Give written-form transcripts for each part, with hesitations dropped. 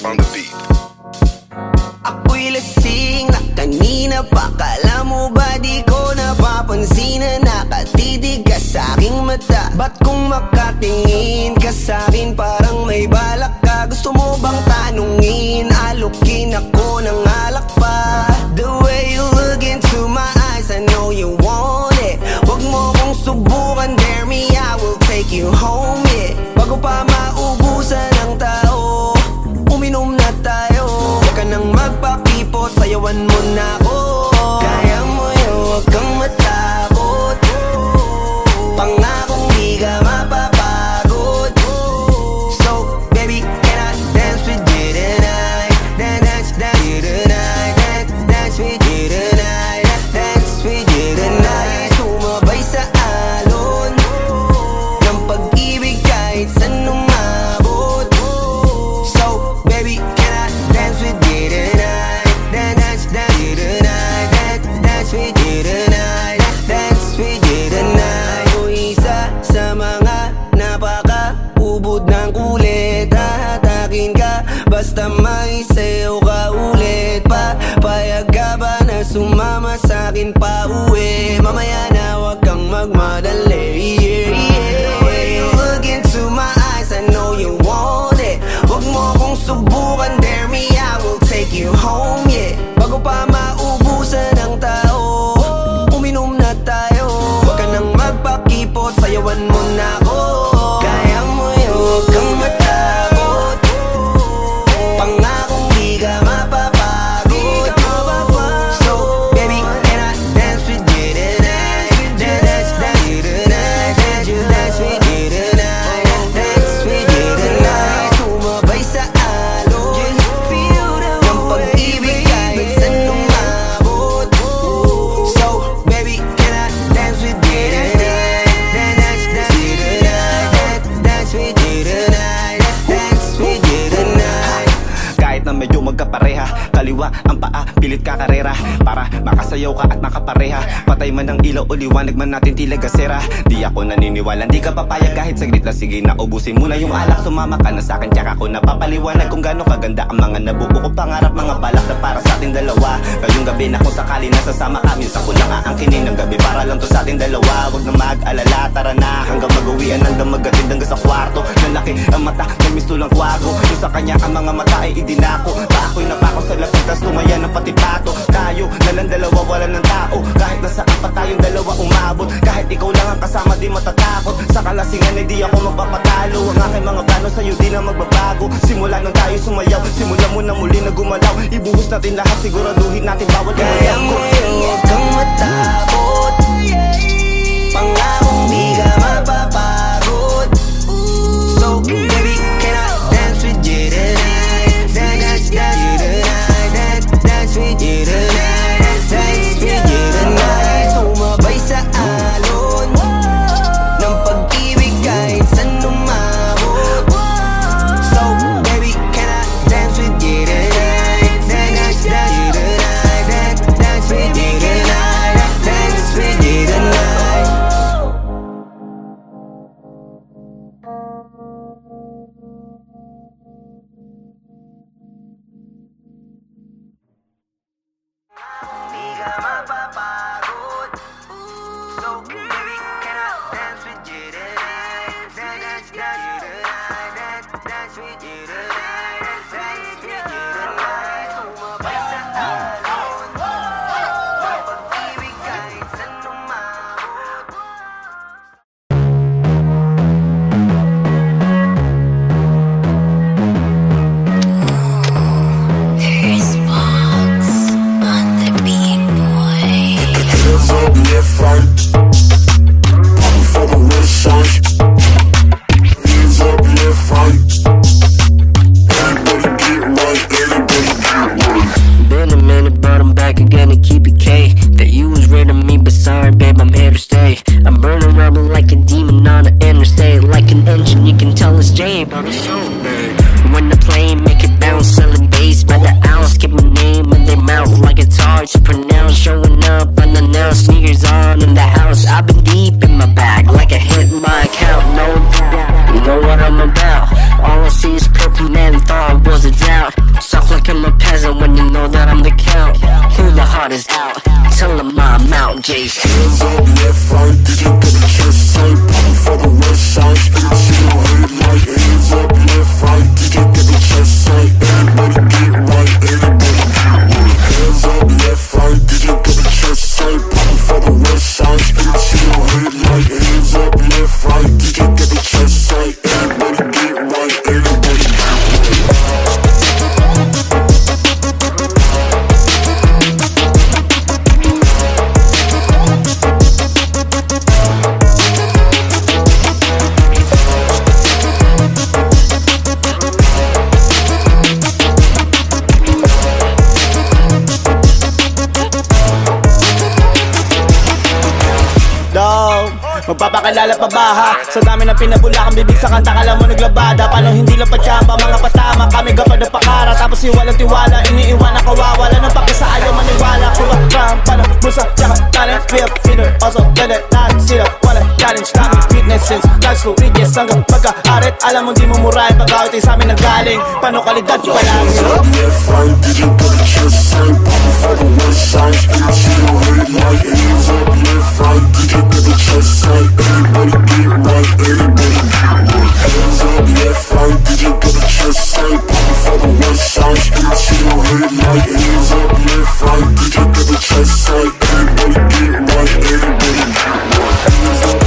on the beat. Ako'y lasing na kanina pa. Kala mo ba di ko napapansin na nakatitig ka sa'king mata? Ba't kung makatingin ka sa'kin parang may balak ka? Gusto mo bang tanungin? Alukin ako ng alak pa. The way you look into my eyes, I know you want it. Wag mo kong subukan, dare me, I will take you home, yeah. Bago pa maubusan ng tao, uminom na tayo. Huwag ka nang magpakipot, sayawan mo na ako. Kaya mo yun, huwag kang matakot. Pangakong di ka mapapagod. So, baby, can I dance with you tonight? Dance with you tonight. Dance with you tonight. Dance with you tonight. Sumabay sa alon ng pag-ibig kahit saan umabot. So, baby, can I dance with you tonight? Dance with you tonight. Dance with you tonight. Dance with you tonight. O isa sa mga napaka-ubod ng kulit. Hahatakin ka basta may sayo ka ulit pa. Payag ka ba na sumama sa'kin pa uwi? Mamaya na wag kang magmadali, yeah, yeah. The way you look into my eyes, I know you want it. Wag mo kong subukan, dare me, I will take you home, yeah. Bago pa maubusan ng tao, uminom na tayo. Wag ka nang magpakipot, sayawan mo na ako. Kaya mo yun, wag kang matakot. Pangakong di ka mapapagod. So, baby, can I dance with you tonight? Dance with you tonight. Dance with you tonight. Dance with you tonight. Sumabay sa alon ng pag-ibig kahit saan umabot. So, baby, can I dance with you tonight? Dance with you tonight. Dance with you tonight. Dance with you tonight. Kahit na medyo magkapareha, kaliwa ang paa, pilit ka karera para makasayaw ka at makapareha. Patay man ang ilaw o liwanag man natin tila gasera. Di ako naniniwala, di ka papayag kahit saglit lang. Sige na, ubusin mo na yung alak. Sumama ka na sa'kin, tsaka ako napapaliwanag kung gaano kaganda ang mga nabuo ko pangarap. Mga balak na para sa ating dalawa. Ngayong gabi na kung sakali nasasama kami, sa kulang aangkinin ng gabi para lang to sa ating dalawa. Huwag na mag-alala, tara na hanggang mag-uwian ng damagatind hanggang sa kwarto. Nalaki ang mata, may mistulang kwago. Yung sa kanya ang mga mata ay idinako. Ako'y napako sa lapit, tas tumaya ng pati pato. Tayo nalang dalawa, wala ng tao. Kahit nasaan pa tayong dalawa umabot. Kahit ikaw lang ang kasama, di matatakot. Sa kalasingan ay di ako magpapatalo. Ang aking mga plano sa'yo di na magbabago. Simula nang tayo sumayaw, simula mo na muli na gumalaw. Ibuhos natin lahat, siguraduhin natin bawal yung Kaya mo yun, huwag kang matakot. Pangakong di ka mapapagod. So, baby, can I dance with you tonight? Dance with you tonight. Dance with you tonight. Dance with you tonight. Sumabay sa alon ng pag-ibig kahit saan umabot. So, baby, can I dance with you tonight? Dance with you tonight. Dance with you tonight. Dance with you tonight. heart is out, tell them I'm out, Jason. Hands up, left, right, did you get a chest sight? Poppin' for the west side, spin it to your head like. Hands up, left, right, did you get a chest sight? Everybody get right, everybody get right. Hands up, left, right, did you get a chest sight? Poppin' for the west side, spin it to your head like. Hands up, left, right, did you get a chest sight? Everybody get right, everybody get right. Magpapakilala pa ba ha? Sa dami ng pinabula kang bibig sa kanta, kala mo naglabada. Paano hindi lang patsamba, mga patama kami gapad na pakara. Tapos iwalang tiwala, iniiwan na kawawala ng pakisa, ayaw maniwala. Kuha, rampa na busa, tsaka talent, be a feeder. Also, get it, not sila, wala challenge namin. Fitness since, life school, readers hanggang pagka-arit. Alam mo di mo murahin, pag-awit ay sa amin ang galing. Paano kalidad yung palagi? Left, right, did you get a chest sight? Poppin' for the west side, spin it to your head like. Hands up, left, right, did you get a chest sight? Everybody get right, everybody get right. Hands up, left, right, did you get a chest sight? Poppin' for the west side, spin it to your head like. Hands up, left, right, did you get a chest sight? Everybody get right, everybody get right. Hands up.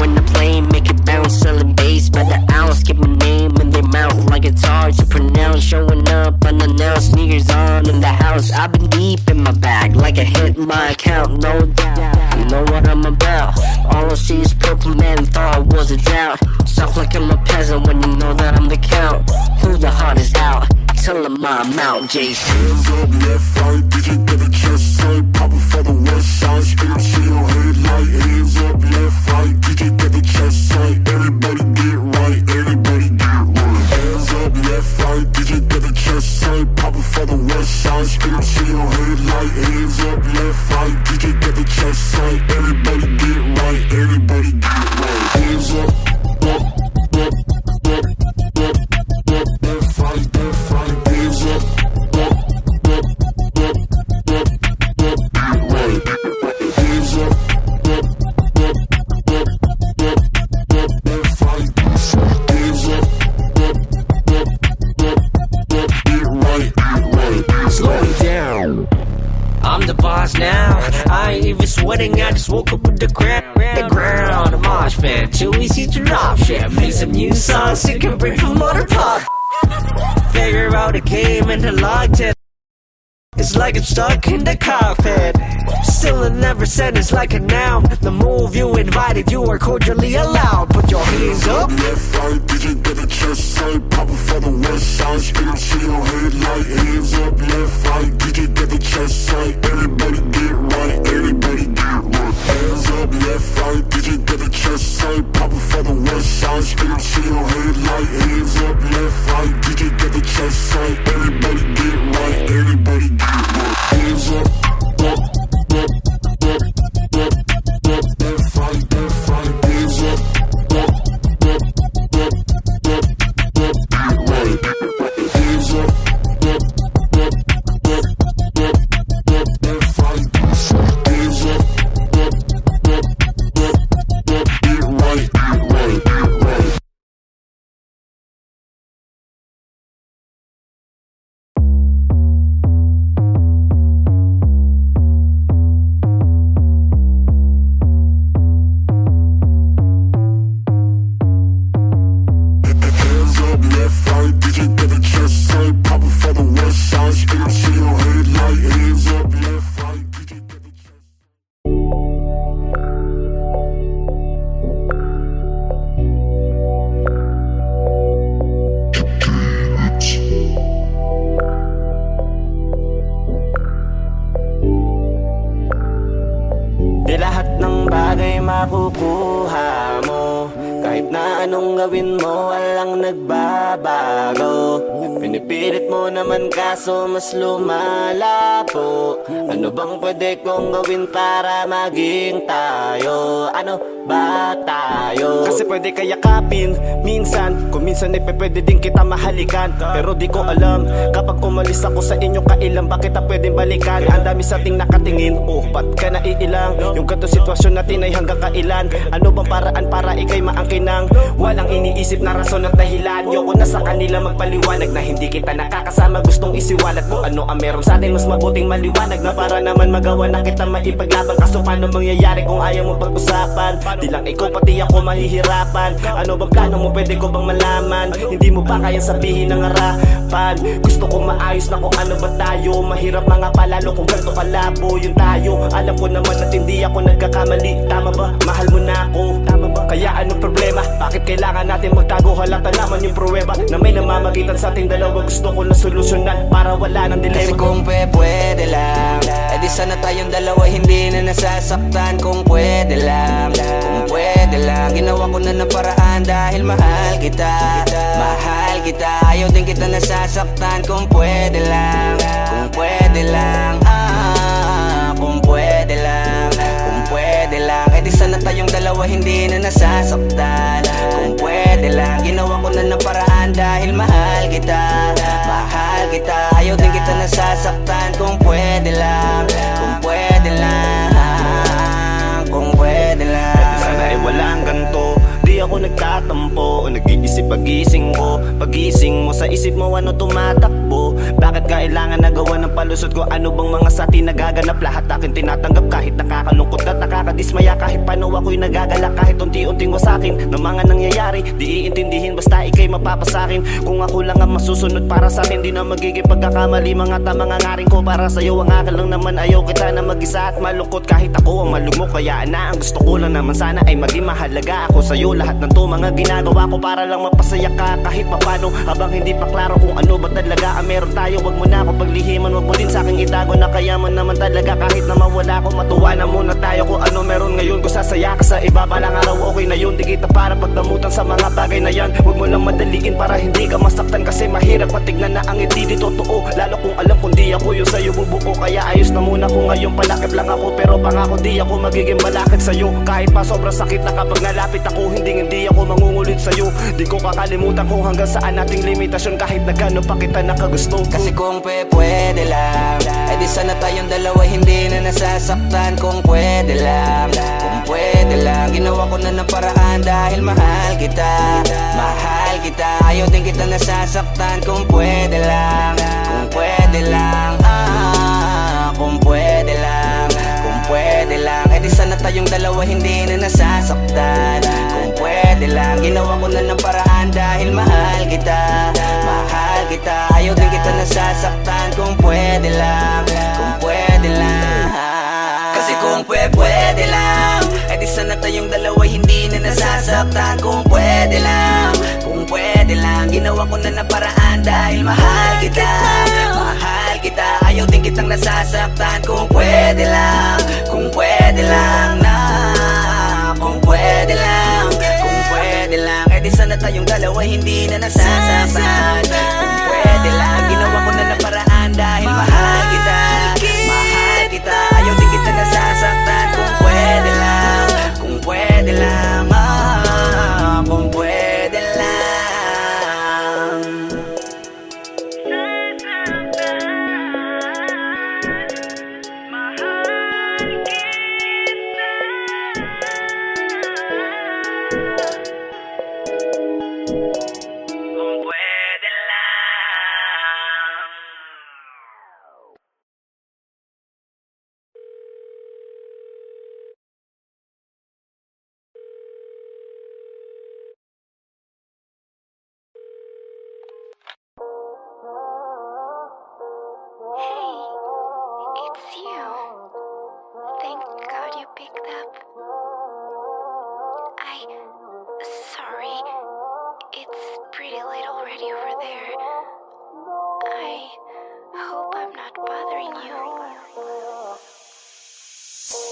When I play, make it bounce, selling bass by the ounce. Keep my name in their mouth like it's hard to pronounce. Showing up unannounced, sneakers on in the house. I've been deep in my bag, like I hit my account, no doubt. You know what I'm about. All I see is purple man, thought I was a drought. Soft like I'm a peasant when you know that I'm the count. Who the heart is out, tell them I'm out, Jason. Hands up, left, right, did you get a chest sight? Poppin' for the west side, spin it to your head like. Hands up, left, right, did you get a chest sight? Everybody get right, everybody get right. Hands up, left, right, did you get a chest sight? Poppin' for the west side, spin it to your head like. Hands up, left, right, did you get a chest sight? Everybody get right, everybody get right. Hands up, up, up, up, up, up, left, right, left, right. Hands up, up, up, up, up, up, get right. Hands up, up, up, up, up, up, left, right. Hands up, up, up, up, up, get right, get right. Slow it down, I'm the boss now. I ain't even sweating, I just woke up with the crap. The ground, a mosh pit, too easy to drop shit. Make some new songs, take a break from motor pop. Figure out a game in the log tip. It's like I'm stuck in the cockpit. Still I never said it's like a noun. The move you invited, you are cordially allowed. Put your hands up. Left, right, did you get a chest sight? Poppin' for the west side, spin it to your head like. Hands up, left, right, did you get a chest sight? Everybody get right, everybody get right. Hands up, left, right, did you get a chest sight? Poppin' for the west side, spin it to your head like. Hands up, left, right, did you get a chest sight? Everybody get right, everybody get right. Hands up, up, up, up, up, up, left, right, left, right. Hands up, up, up, up, up, up, get right. Hands up, up, up, up, up, up, left, right. Hands up, up, up, up, up, get right, get right, get right. up, left, right. DJ got the chest tight, popping for the west side. Spin up to your head like hands up, left, right. DJ got the chest. Di lahat ng bagay makukuha mo, kahit na anong gawin mo, walang nagbabago. Pinipilit mo naman kaso mas lumalapo. Ano bang pwede kong gawin para maging tayo? Ano ba tayo? Kasi pwede kayakapin minsan, kung minsan ay pwede din kita mahalikan. Pero di ko alam, kapag umalis ako sa inyo, kailan ba kita pwedeng balikan? Ang dami sa ating nakatingin, oh ba't ka naiilang? Yung ganito sitwasyon natin ay hanggang kailan? Ano bang paraan para ikay maangkinang? Walang iniisip na rason at dahilan. Yoko na sa kanila magpaliwanag na hindi kita nakakasama. Gustong isiwalat mo ano ang meron sa atin. Mas mabuting maliwanag na para naman magawa na kita maipaglaban. Kaso paano mangyayari kung ayaw mo pag-usapan? Di lang ikaw pati ako mahihirapan. Ano bang plano mo, pwede ko bang malaman? Hindi mo ba kayang sabihin ng harapan? Gusto ko maayos na kung ano ba tayo. Mahirap mga palalo kung ganito kalabo yung tayo. Alam ko naman at hindi ako nagkakamali. Tama ba? Mahal mo na ako. Tama ba? Kaya anong problema? Bakit kailangan natin magtago? Halata naman yung pruweba na may namamagitan sa ating dalawa. Gusto ko na solusyonan para wala ng dilema. Kasi kung pwede lang, edi sana tayong dalawa hindi na nasasaktan. Kung pwede lang, kung pwede lang, ginawa ko na ng paraan dahil mahal kita. Mahal kita, ayaw din kita nasasaktan. Kung pwede lang, kung pwede lang, kung pwede lang, kung pwede lang, edi sana tayong dalawa hindi na nasasaktan. Kung pwede lang, ginawa ko na ng paraan dahil mahal kita. Mahal kita, ayaw din kita nasasaktan. Kung pwede lang, kung pwede lang, kung pwede lang. Sana ay wala ang ganto. Di ako nagtatampo o nag-iisip pagising ko. Pagising mo sa isip mo ano tumatakbo. Bakit kailangan nagawa ng palusot ko? Ano bang mga sa atin nagaganap? Lahat akin tinatanggap kahit nakakalungkot at nakakadismaya. Kahit paano ako'y nagagalak kahit unti-unting wasakin ng mga nangyayari. Di iintindihin basta ikay mapapasakin. Kung ako lang ang masusunod para sa akin, di na magiging pagkakamali. Mga tamang angaring ko para sa'yo. Ang akin lang naman ayaw kita na mag-isa at malungkot. Kahit ako ang malugmok kaya na ang gusto ko lang naman sana ay maging mahalaga ako sa'yo. Lahat ng to mga ginagawa ko para lang mapasaya ka kahit papano. Habang hindi pa klaro kung ano ba talaga ang meron tayo. Wag mo na ako paglihiman, wag mo din sa'king itago na kayaman naman talaga. Kahit na mawala ko, matuwa na muna tayo kung ano meron ngayon. Kung sasaya ka sa iba, balang araw okay na yun. Di kita para pagdamutan sa mga bagay na yan. Wag mo lang madaliin para hindi ka masaktan. Kasi mahirap patignan na ang hindi totoo. Lalo kung alam kung di ako yung sa'yo bubuo. Kaya ayos na muna kung ngayon palakip lang ako. Pero pangako di ako magiging malakit sa'yo. Kahit pa sobrang sakit na kapag nalapit ako, hindi ako mangungulit sa'yo. Di ko kakalimutan kung hanggang saan nating limitasyon. Kahit na gano'n pa kita nakagusto. Kasi kung pwede lang, edi sana tayong dalawa hindi na nasasaktan. Kung pwede lang, kung pwede lang, ginawa ko na ng paraan dahil mahal kita. Mahal kita, ayaw din kita nasasaktan. Kung pwede lang, kung pwede lang, kung pwede lang, kung pwede lang, edi sana tayong dalawa hindi na nasasaktan. Kung pwede lang, ginawa ko na ng paraan dahil mahal kita. Mahal kita, ayaw din kita nasasaktan. Kung pwede lang, kung pwede lang. Kasi kung pwede lang, edi sana tayong dalawa hindi na nasasaktan. Kung pwede lang, kung pwede lang, ginawa ko na ng paraan dahil mahal kita. Mahal kita, ayaw din kitang nasasaktan. Kung pwede lang, kung pwede lang na, kung pwede lang, kung pwede lang, edi sana tayong dalawa hindi na nasasaktan. Kung pwede lang, ginawa ko na ng paraan dahil mahal kita. Mahal kita, ayaw din kita nasasaktan. Kung pwede lang, kung pwede lang, kung pwede lang. Kung pwede lang. picked up. Sorry. It's pretty late already over there. I hope I'm not bothering you.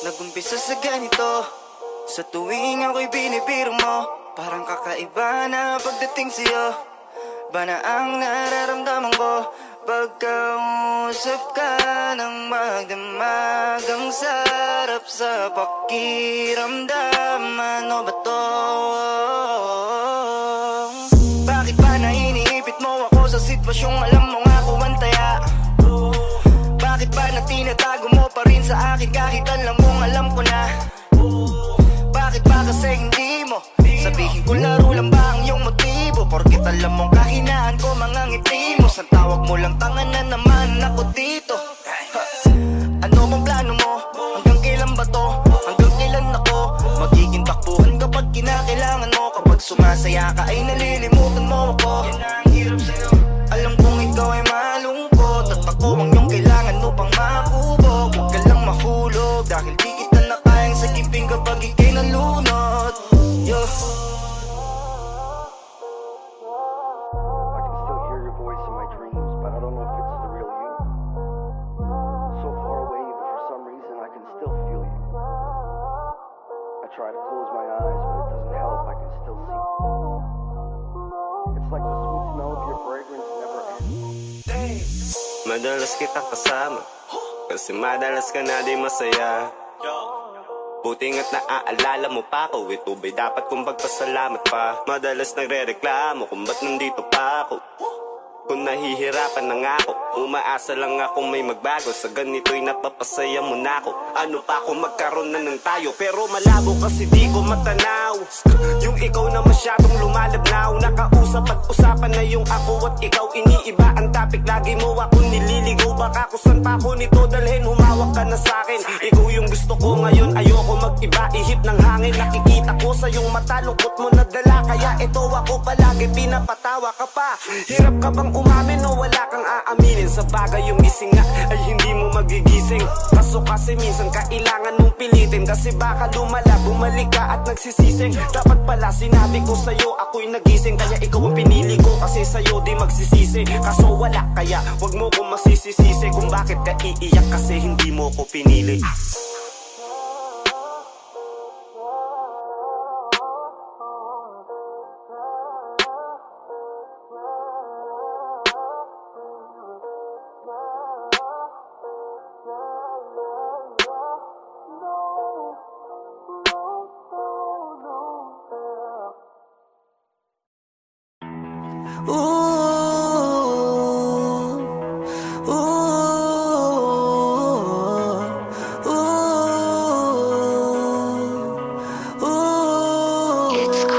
Nag-umpisa sa ganito, sa tuwing ako'y binibiro mo, parang kakaiba na pagdating sa'yo. Ba na ang nararamdaman ko pagkausap ka ng magdamag? Ang sarap sa pakiramdam. Ano ba to? Bakit ba na iniipit mo ako sa sitwasyong alam mo nga ko ang taya? Bakit ba na tinatago mo pa rin sa akin kahit alam mong alam ko na? Bakit ba kasi hindi mo sabihin ko laro lang ba ang iyong motibo? Porket alam mong kahinaan ko mga ngiti mo, sa tawag mo lang tanga na naman ako dito. Ano bang plano mo? Hanggang kailan ba to? Hanggang kailan ako magiging takbuhan kapag kinakailangan mo? Kapag sumasaya ka ay nalilimutan mo ako. Alam kong ikaw ay malungkot at ako ang iyong kailangan upang makubog. Huwag ka lang mahulog dahil di kita na kayang sagipin kapag ikay nalunod. Yo. I can still hear your voice in my dreams, but I don't know if it's the real you. So far away, but for some reason I can still feel you. I try to close my eyes, but it doesn't help, I can still see. It's like the sweet smell of your fragrance never ends. Madalas kita kasama, kasi madalas ka na di masaya. Buti nga't naaalala mo pa ako, ito ba'y dapat kong pagpasalamat pa? Madalas nagre-reklamo kung ba't nandito pa ako. Kung nahihirapan na nga ako, umaasa lang akong may magbago. Sa ganito'y napapasaya mo na ako. Ano pa kung magkaroon na ng tayo, pero malabo kasi di ko matanaw. Yung ikaw na masyadong lumalabnaw, nakausap at usapan na yung ako at ikaw. Iniiba ang topic, lagi mo akong nililigaw. Baka kung saan pa ako nito dalhin, humawak ka na sa'kin. Ikaw yung gusto ko ngayon, ayoko mag-iba. Ihip ng hangin, nakikita ko sa yung mata, lungkot mo na dala. Kaya ito ako palagi, pinapatawa ka pa. Hirap ka bang umamin o wala kang aaminin? Sa bagay yung gising nga ay hindi mo magigising. Kaso kasi minsan kailangan mong pilitin, kasi baka lumala, bumalik ka at nagsisising. Dapat pala sinabi ko sa'yo ako'y nagising, kaya ikaw ang pinili ko kasi sa'yo di magsisisi. Kaso wala, kaya wag mo ko masisisisi kung bakit ka iiyak kasi hindi mo ko pinili.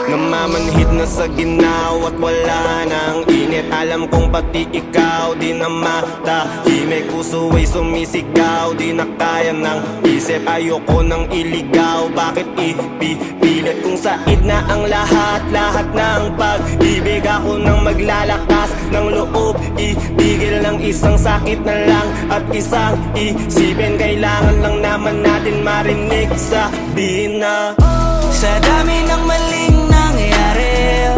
Namamanhid na sa ginaw at wala nang init. Alam kong pati ikaw di na matahimik. Puso ay sumisigaw, di na kaya ng isip. Ayoko nang iligaw, bakit ipipilit? Kung said na ang lahat ng pag-ibig, ako nang maglalakas ng loob. Ibigil ng isang sakit na lang at isang isipin. Kailangan lang naman natin marinig, sabihin na sa dami ng maling nangyayari,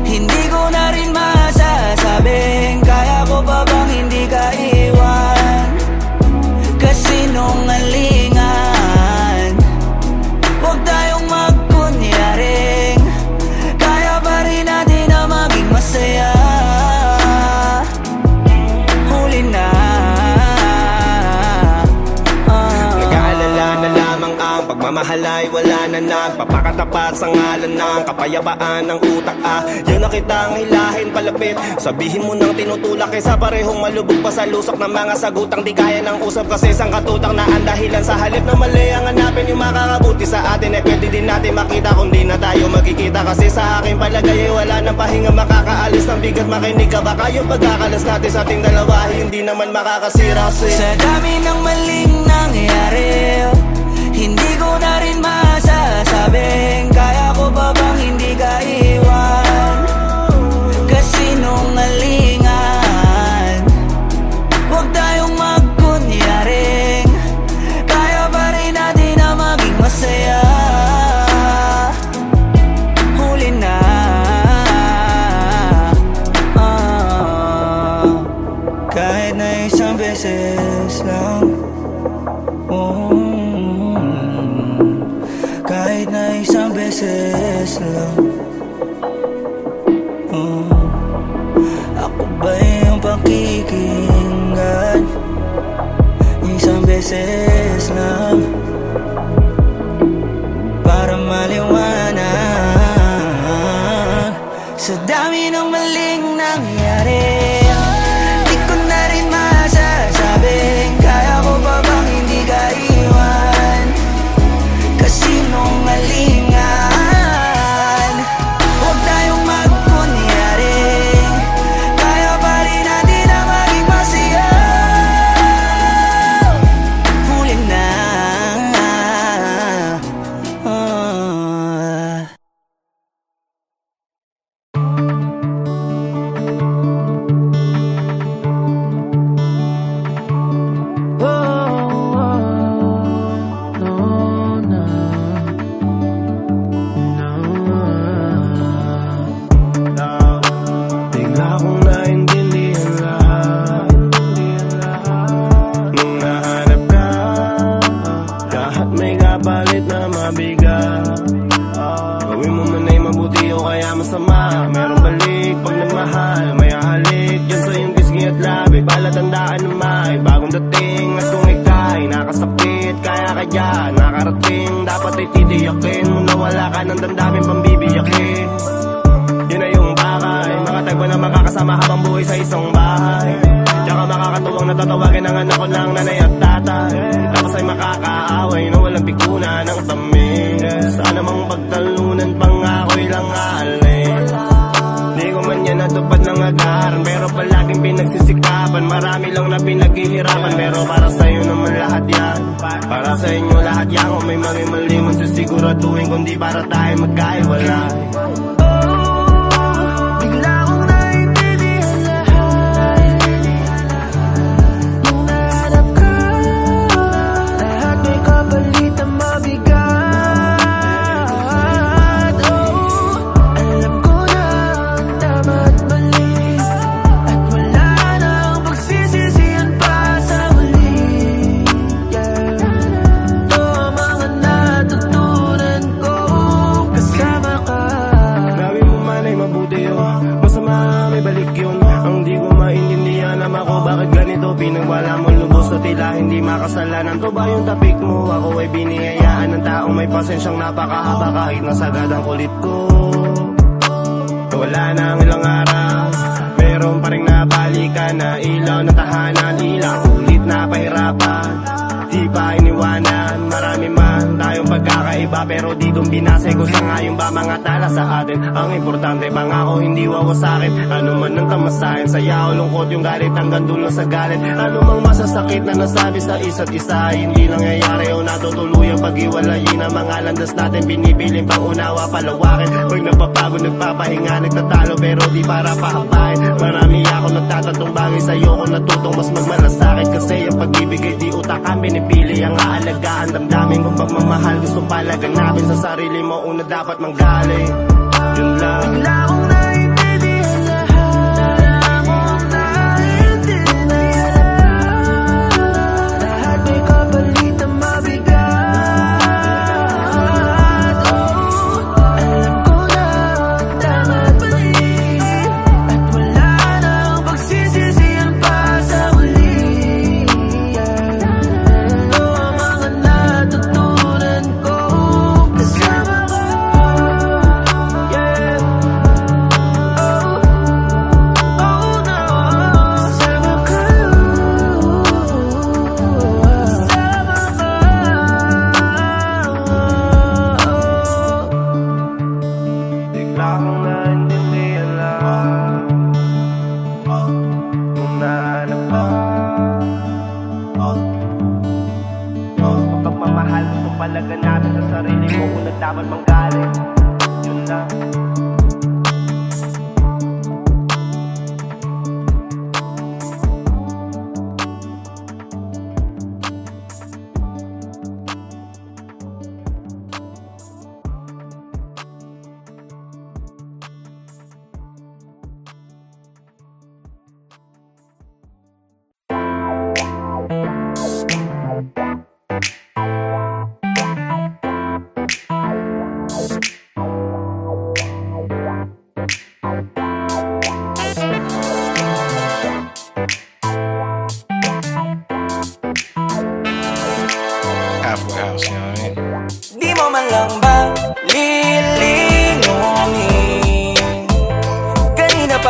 hindi ko na rin masasabing kaya ko pa bang hindi ka iwan. Kasinungalingan, huwag tayong magkunyaring kaya pa rin natin na maging masaya. Huli na, nag-aalala na lamang ang pagmamahal ay wala na nagpapakatapat sa ngalan ng kapayapaan ng utak. Yun na kitang hilahin palapit, sabihin mo nang tinutulak kaysa parehong malubog pa sa lusok ng mga sagutang di kaya ng usap. Kasi isang katutang na ang dahilan sa halip na mali ang hanapin yung makakabuti sa atin. Eh pwede din natin makita kung di na tayo magkikita. Kasi sa akin palagay ay wala nang pahinga makakaalis ng bigat. Makinig ka baka yung pagkakalas natin sa ating dalawa hindi naman makakasira. sa dami ng maling nangyayari, hindi ko na rin masasabing kaya ko pa bang hindi ka iwan. Kasinungalingan, huwag tayong magkunyaring kaya pa rin natin na maging beses lang. Kahit na isang beses lang. Ako ba yung pakikinggan? Isang beses lang para maliwanag sa dami ng maling nangyari. Di ko na rin masasabing kaya ko pa bang hindi ka iwan. Kasinungalingan, huwag tayong magkunyaring kaya pa rin natin na maging masaya. Huli na. Para tayo magkaiwalay. Bigla kong naintindihan lahat. Nung nahanap ka, lahat may kapalit na mabigat. Alam ko na ang tama at mali, at wala nang pagsisisihan pa sa huli. Ito ang mga natutunan ko kasama ka. Grabe mo man ay mabuti yun, masama may balik yun. Ang di ko maintindihan naman ako bakit ganito. Pinagwala mo lubos na tila hindi makasalanan. To ba yung tapik mo? Ako ay biniyayaan ng taong may pasensyang napakahaba. Kahit nasagad ang kulit ko, wala na ang ilang araw, meron pa rin nabalikan na ilaw na tahanan. Ilang ulit na pahirapan, di pa iniwanan. Marami man tayong pagkakaiba, pero dito binasay ko sa ngayon ba mga tala sa atin. Ang importante pangako hindi wawasakin. Ano man ang tamasahin, saya o lungkot yung galit hanggang dulo sa galit. Ano mang masasakit na nasabi sa isa't isa, hindi nangyayari o natutuluyang pag-iwalayin. Ang mga landas natin binipiling pang unawa palawakin. Pag napapago nagpapahinga nagtatalo pero di para pahabain. Marami ako nagtatatong bagay sa'yo ko natutong mas magmalasakit. Kasi ang pag-ibig ay di utakan, pinipili ang aalagaan. Damdamin kong pagmamahal gusto palaganapin sa sarili mo, una dapat manggaling. Yun lang. Bigla kong naintindihan lahat. Bigla kong naintindihan lahat may kapalit na mabigat. Alam ko na ang tama at mali, at wala nang pagsisisihan pa sa huli. Ito ang mga natutunan ko kasama ka.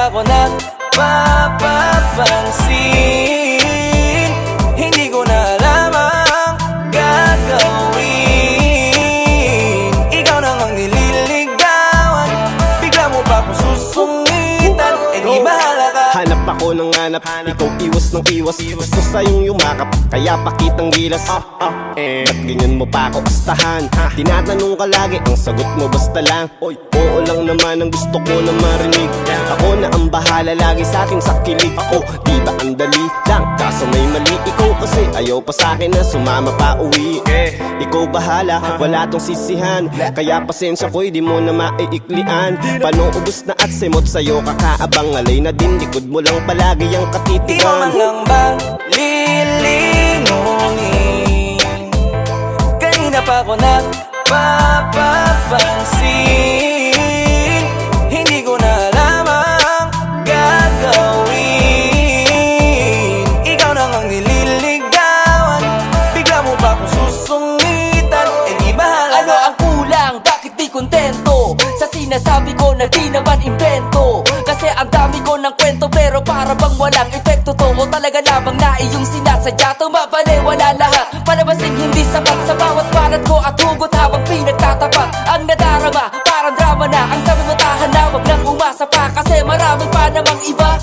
pa ako nagpapapansin. Hindi ko na alam ang gagawin. Ikaw nang ang nililigawan, bigla mo pa akong susungitan. Eh di bahala ka. Hanap ako ng hanap, ikaw iwas ng iwas. Gusto sa'yong yumakap, kaya pakitang gilas. Ba't ganyan mo pa ako astahan? Tinatanong ka lagi, ang sagot mo basta lang oy, oo lang naman ang gusto ko na marinig. Ako na ang bahala lagi sa ating sakilig. Ako, di ba ang dali lang, kaso may mali. Ikaw kasi ayaw pa sa'kin na sumama pa uwi. Ikaw bahala, wala tong sisihan. Kaya pasensya ko'y di mo na maiiklian. Panuubos na at simot sa'yo kakaabang. Alay na din, likod mo lang palagi ang katitigan. Di mo man lang bang lilingunin? Kanina pa ako nagpapapansin. Hindi ko na alam ang gagawin. Ikaw nang ang nililigawan, bigla mo ba akong susungitan. Eh di bahala. Ano ang kulang? Bakit di kontento sa sinasabi ko na di naman invento? Kasi ang dami ko ng kwento pero para bang walang epekto to. O talaga lamang na iyong sinasadya. Tumabaliwala lahat, palabasing hindi sapat sa bawat parat ko at hugot habang pinagtatapat. Ang nadarama, parang drama na. Ang sabi mo tahan na, wag nang umasa pa. Kasi marami pa namang iba.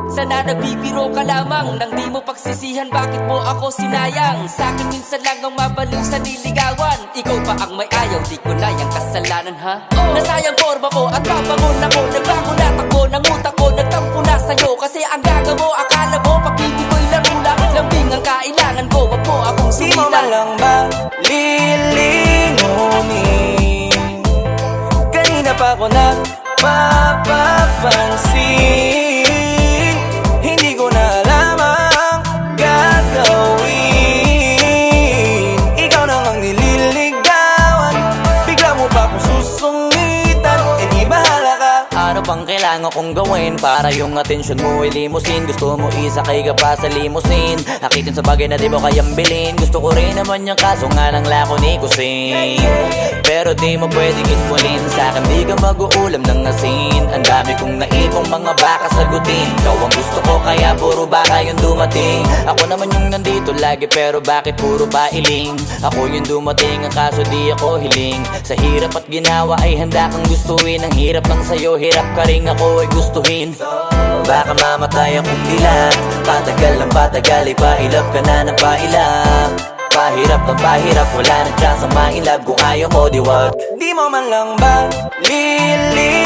Sana nagbibiro ka lamang nang di mo pagsisihan. Bakit mo ako sinayang? Sa'kin minsan lang ang mabaliw sa niligawan. Ikaw pa ang may ayaw, di ko na yung kasalanan ha. Nasayang forma ko at papangon ako. Nagbago na takbo ng utak ko, nagtampo na sa'yo. Kasi ang gaga mo, akala mo pag-ibig ko'y laro lang. Lambing ang kailangan ko, wag mo akong Di mo man lang ba lilingunin? Kanina pa ako nagpapapansin. Hindi ko na alam ang gagawin. Ikaw nang ang nililigawan, bigla mo pa akong susungitan. Eh di bahala ka. Ano pang kailangan kong gawin para yung atensyon mo ay limusin? Gusto mo isakay ka pa sa limusin, akitin sa bagay na di mo kayang bilhin. Gusto ko rin naman yung kaso nga lang lako ni Kusin. Pero di mo pwedeng ispulin sa'kin, di ka mag-uulam ng asin. Ang dami kong naipong mga baka sagutin. Ikaw ang gusto ko kaya puro baka yung dumating. Ako naman yung nandito lagi pero bakit puro bailing? Ako yung dumating ang kaso di ako hiling. Sa hirap at ginawa ay handa kang gustuin. Ang hirap lang sa'yo, hirap ka rin ako ay gustuhin. Baka mamatay akong dilat, patagal ng patagal ay pailap ka na ng pailap. Pahirap ng pahirap, wala nang chance ang mailab. Kung ayaw mo di wag. Di mo man lang ba lilingunin?